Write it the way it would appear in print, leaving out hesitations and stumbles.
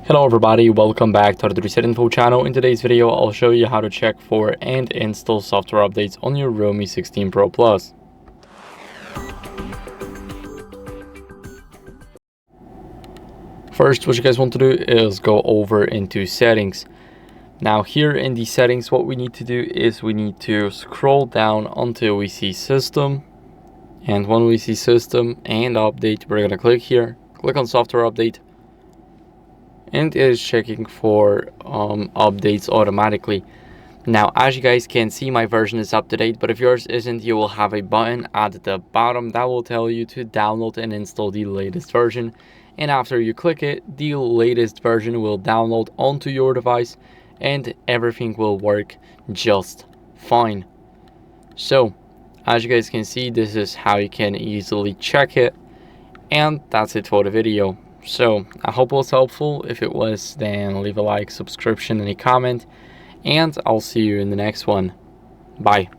Hello everybody, welcome back to the HardReset.Info channel. In today's video, I'll show you how to check for and install software updates on your Realme 16 Pro Plus. First, what you guys want to do is go over into settings. Now here in the settings, what we need to do is we need to scroll down until we see system. And when we see system and update, we're going to click here, click on software update. And it is checking for updates automatically. Now, as you guys can see, my version is up to date, but if yours isn't, you will have a button at the bottom that will tell you to download and install the latest version. And after you click it, the latest version will download onto your device and everything will work just fine. So, as you guys can see, this is how you can easily check it. And that's it for the video. So I hope it was helpful. If it was, then leave a like, subscription, and a comment, and I'll see you in the next one. Bye.